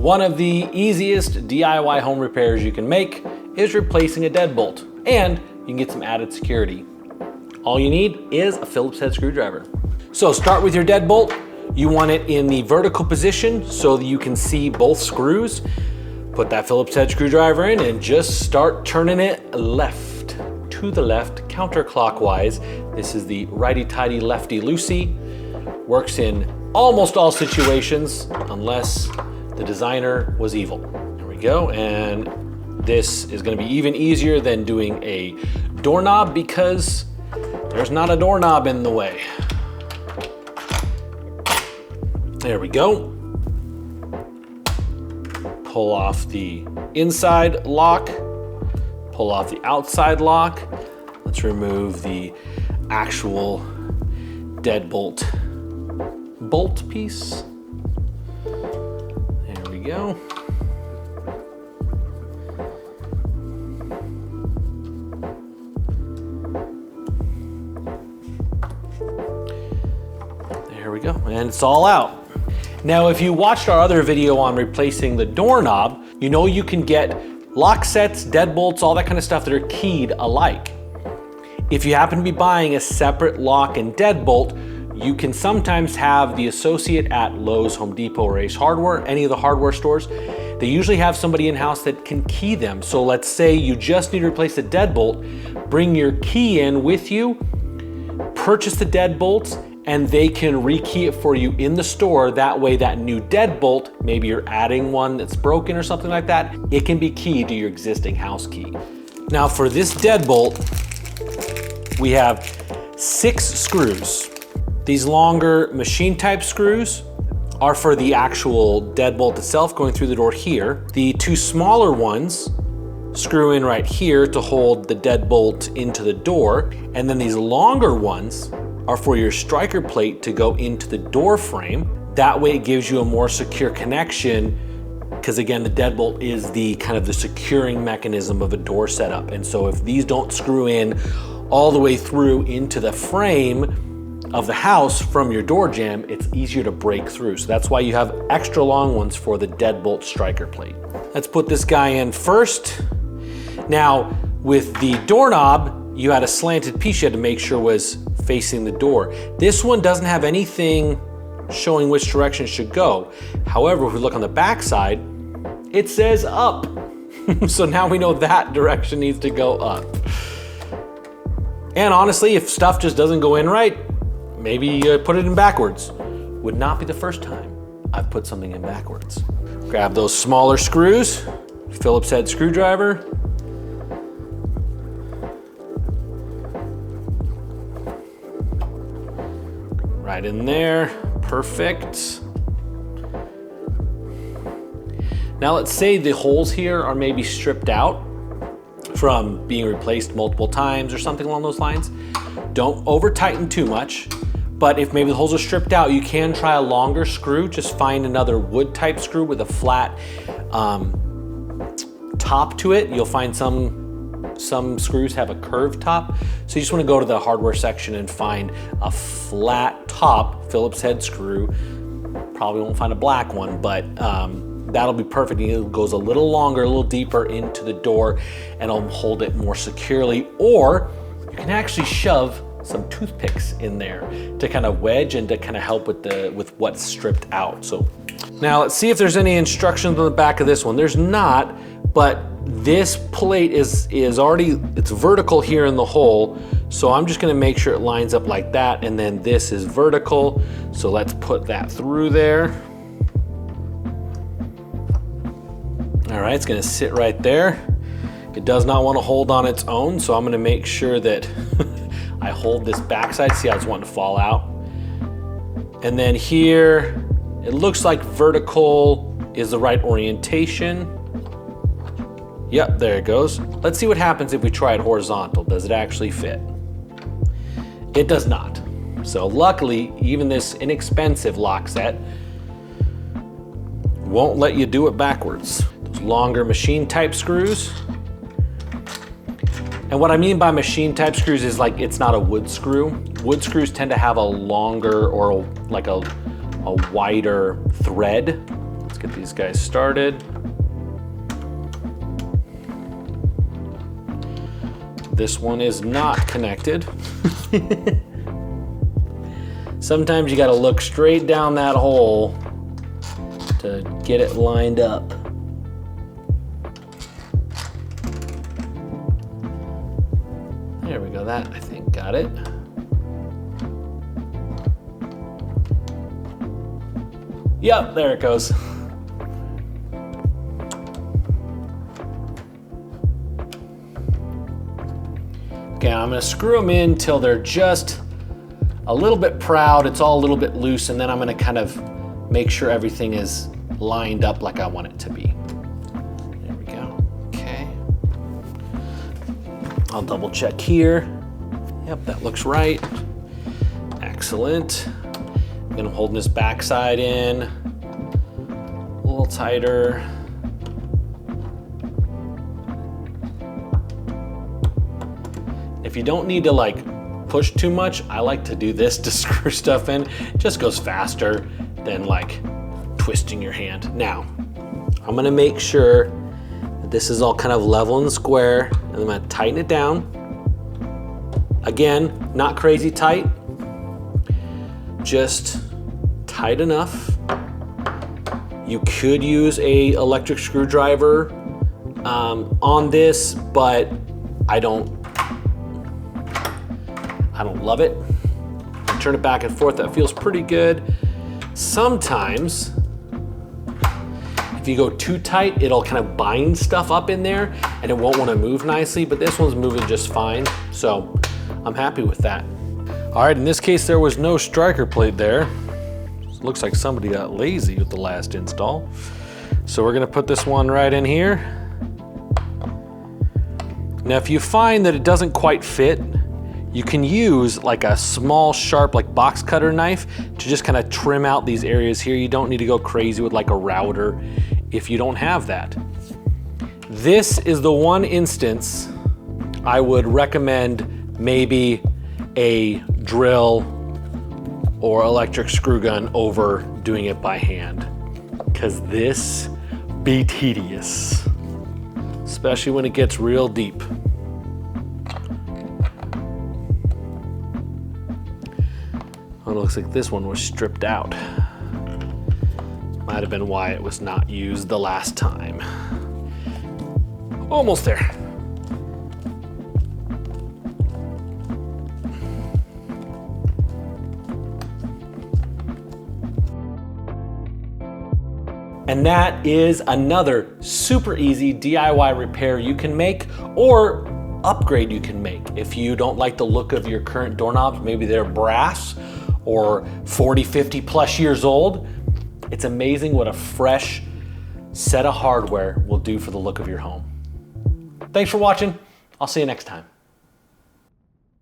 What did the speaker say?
One of the easiest DIY home repairs you can make is replacing a deadbolt, and you can get some added security. All you need is a Phillips head screwdriver. So start with your deadbolt. You want it in the vertical position so that you can see both screws. Put that Phillips head screwdriver in and just start turning it left to the left, counterclockwise. This is the righty-tighty, lefty-loosey. Works in almost all situations, unless the designer was evil. There we go, and this is gonna be even easier than doing a doorknob because there's not a doorknob in the way. There we go. Pull off the inside lock, pull off the outside lock. Let's remove the actual deadbolt bolt piece. There we go. There we go, and it's all out. Now, if you watched our other video on replacing the doorknob, you know you can get lock sets, deadbolts, all that kind of stuff that are keyed alike. If you happen to be buying a separate lock and deadbolt, you can sometimes have the associate at Lowe's, Home Depot, or Ace Hardware, any of the hardware stores. They usually have somebody in-house that can key them. So let's say you just need to replace the deadbolt, bring your key in with you, purchase the deadbolts, and they can rekey it for you in the store. That way that new deadbolt, maybe you're adding one that's broken or something like that, it can be keyed to your existing house key. Now for this deadbolt, we have 6 screws. These longer machine type screws are for the actual deadbolt itself going through the door here. The 2 smaller ones screw in right here to hold the deadbolt into the door. And then these longer ones are for your striker plate to go into the door frame. That way it gives you a more secure connection, because again, the deadbolt is the kind of the securing mechanism of a door setup. And so if these don't screw in all the way through into the frame of the house from your door jamb, it's easier to break through. So that's why you have extra long ones for the deadbolt striker plate. Let's put this guy in first. Now, with the doorknob, you had a slanted piece you had to make sure was facing the door. This one doesn't have anything showing which direction it should go. However, if we look on the back side, it says up. So now we know that direction needs to go up. And honestly, if stuff just doesn't go in right, maybe put it in backwards. Would not be the first time I've put something in backwards. Grab those smaller screws, Phillips head screwdriver. Right in there, perfect. Now let's say the holes here are maybe stripped out from being replaced multiple times or something along those lines. Don't over tighten too much, but if maybe the holes are stripped out, you can try a longer screw. Just find another wood type screw with a flat top to it. You'll find some screws have a curved top. So you just want to go to the hardware section and find a flat top Phillips head screw. Probably won't find a black one, but that'll be perfect. It goes a little longer, a little deeper into the door, and it'll hold it more securely. Or you can actually shove some toothpicks in there to kind of wedge and to kind of help with what's stripped out. So now let's see if there's any instructions on the back of this one. There's not, but this plate is already, it's vertical here in the hole. So I'm just gonna make sure it lines up like that, and then this is vertical. So let's put that through there. All right, it's gonna sit right there. It does not want to hold on its own, so I'm gonna make sure that I hold this backside. See how it's wanting to fall out? And then here, it looks like vertical is the right orientation. Yep, there it goes. Let's see what happens if we try it horizontal. Does it actually fit? It does not. So luckily, even this inexpensive lock set won't let you do it backwards. Those longer machine type screws. And what I mean by machine type screws is like, it's not a wood screw. Wood screws tend to have a longer or like a wider thread. Let's get these guys started. This one is not connected. Sometimes you gotta look straight down that hole to get it lined up. There we go, that I think got it. Yep, there it goes. Okay, I'm gonna screw them in till they're just a little bit proud, it's all a little bit loose, and then I'm gonna kind of make sure everything is lined up like I want it to be. There we go, okay. I'll double check here. Yep, that looks right. Excellent. Again, I'm holding this backside in, a little tighter. If you don't need to like push too much, I like to do this to screw stuff in. It just goes faster than like twisting your hand. Now, I'm gonna make sure that this is all kind of level and square, and I'm gonna tighten it down. Again, not crazy tight, just tight enough. You could use a electric screwdriver on this, but I don't love it. Turn it back and forth, that feels pretty good. Sometimes, if you go too tight, it'll kind of bind stuff up in there and it won't want to move nicely, but this one's moving just fine, so I'm happy with that. All right, in this case, there was no striker plate there. Looks like somebody got lazy with the last install. So we're gonna put this one right in here. Now, if you find that it doesn't quite fit, you can use like a small, sharp, like box cutter knife to just kind of trim out these areas here. You don't need to go crazy with like a router if you don't have that. This is the one instance I would recommend maybe a drill or electric screw gun over doing it by hand, because this be tedious, especially when it gets real deep. Oh, it looks like this one was stripped out. Might have been why it was not used the last time. Almost there. And that is another super easy DIY repair you can make, or upgrade you can make. If you don't like the look of your current doorknobs, maybe they're brass or 40, 50 plus years old, it's amazing what a fresh set of hardware will do for the look of your home. Thanks for watching. I'll see you next time.